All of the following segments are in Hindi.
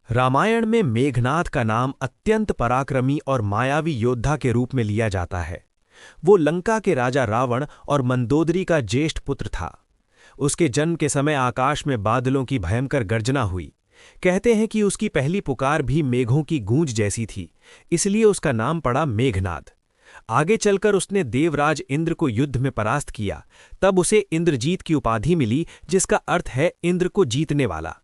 रामायण में मेघनाद का नाम अत्यंत पराक्रमी और मायावी योद्धा के रूप में लिया जाता है। वो लंका के राजा रावण और मंदोदरी का ज्येष्ठ पुत्र था। उसके जन्म के समय आकाश में बादलों की भयंकर गर्जना हुई। कहते हैं कि उसकी पहली पुकार भी मेघों की गूंज जैसी थी, इसलिए उसका नाम पड़ा मेघनाद। आगे चलकर उसने देवराज इंद्र को युद्ध में परास्त किया, तब उसे इंद्रजीत की उपाधि मिली, जिसका अर्थ है इंद्र को जीतने वाला।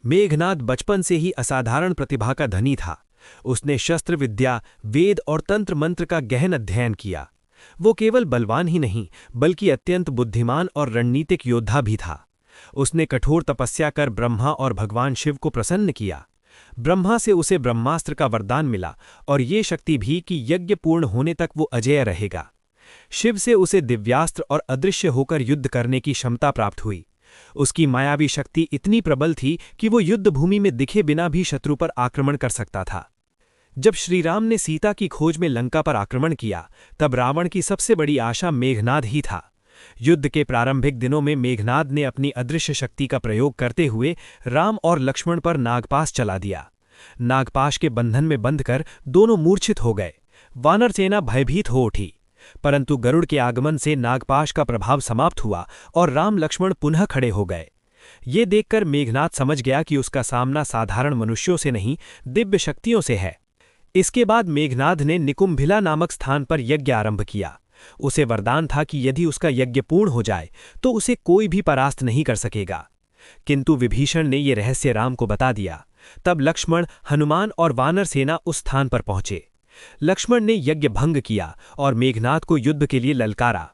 मेघनाद बचपन से ही असाधारण प्रतिभा का धनी था। उसने शस्त्र विद्या, वेद और तंत्र मंत्र का गहन अध्ययन किया। वो केवल बलवान ही नहीं, बल्कि अत्यंत बुद्धिमान और रणनीतिक योद्धा भी था। उसने कठोर तपस्या कर ब्रह्मा और भगवान शिव को प्रसन्न किया। ब्रह्मा से उसे ब्रह्मास्त्र का वरदान मिला और ये शक्ति भी कि यज्ञ पूर्ण होने तक वो अजेय रहेगा। शिव से उसे दिव्यास्त्र और अदृश्य होकर युद्ध करने की क्षमता प्राप्त हुई। उसकी मायावी शक्ति इतनी प्रबल थी कि वो युद्ध भूमि में दिखे बिना भी शत्रु पर आक्रमण कर सकता था। जब श्रीराम ने सीता की खोज में लंका पर आक्रमण किया, तब रावण की सबसे बड़ी आशा मेघनाद ही था। युद्ध के प्रारंभिक दिनों में मेघनाद ने अपनी अदृश्य शक्ति का प्रयोग करते हुए राम और लक्ष्मण पर नागपाश चला दिया। नागपाश के बंधन में बंधकर दोनों मूर्छित हो गए। वानर सेना भयभीत हो उठी, परंतु गरुड़ के आगमन से नागपाश का प्रभाव समाप्त हुआ और राम लक्ष्मण पुनः खड़े हो गए। ये देखकर मेघनाद समझ गया कि उसका सामना साधारण मनुष्यों से नहीं, दिव्य शक्तियों से है। इसके बाद मेघनाद ने निकुंभिला नामक स्थान पर यज्ञ आरंभ किया। उसे वरदान था कि यदि उसका यज्ञ पूर्ण हो जाए तो उसे कोई भी परास्त नहीं कर सकेगा। किंतु विभीषण ने ये रहस्य राम को बता दिया। तब लक्ष्मण, हनुमान और वानर सेना उस स्थान पर पहुंचे। लक्ष्मण ने यज्ञ भंग किया और मेघनाद को युद्ध के लिए ललकारा।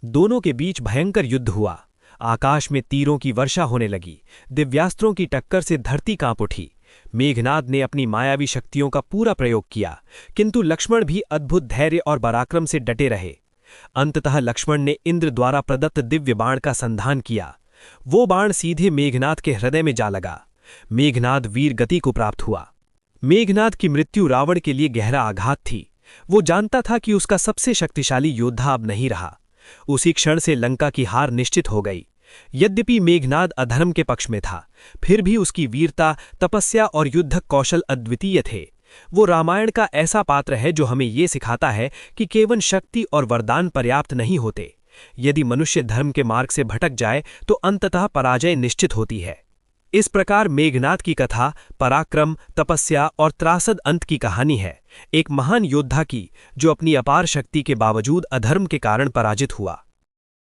दोनों के बीच भयंकर युद्ध हुआ। आकाश में तीरों की वर्षा होने लगी। दिव्यास्त्रों की टक्कर से धरती कांप उठी। मेघनाद ने अपनी मायावी शक्तियों का पूरा प्रयोग किया, किंतु लक्ष्मण भी अद्भुत धैर्य और पराक्रम से डटे रहे। अंततः लक्ष्मण ने इंद्र द्वारा प्रदत्त दिव्य बाण का संधान किया। वो बाण सीधे मेघनाद के हृदय में जा लगा। मेघनाद वीर गति को प्राप्त हुआ। मेघनाद की मृत्यु रावण के लिए गहरा आघात थी। वो जानता था कि उसका सबसे शक्तिशाली योद्धा अब नहीं रहा। उसी क्षण से लंका की हार निश्चित हो गई। यद्यपि मेघनाद अधर्म के पक्ष में था, फिर भी उसकी वीरता, तपस्या और युद्धक कौशल अद्वितीय थे। वो रामायण का ऐसा पात्र है जो हमें ये सिखाता है कि केवल शक्ति और वरदान पर्याप्त नहीं होते। यदि मनुष्य धर्म के मार्ग से भटक जाए तो अंततः पराजय निश्चित होती है। इस प्रकार मेघनाद की कथा पराक्रम, तपस्या और त्रासद अंत की कहानी है, एक महान योद्धा की जो अपनी अपार शक्ति के बावजूद अधर्म के कारण पराजित हुआ।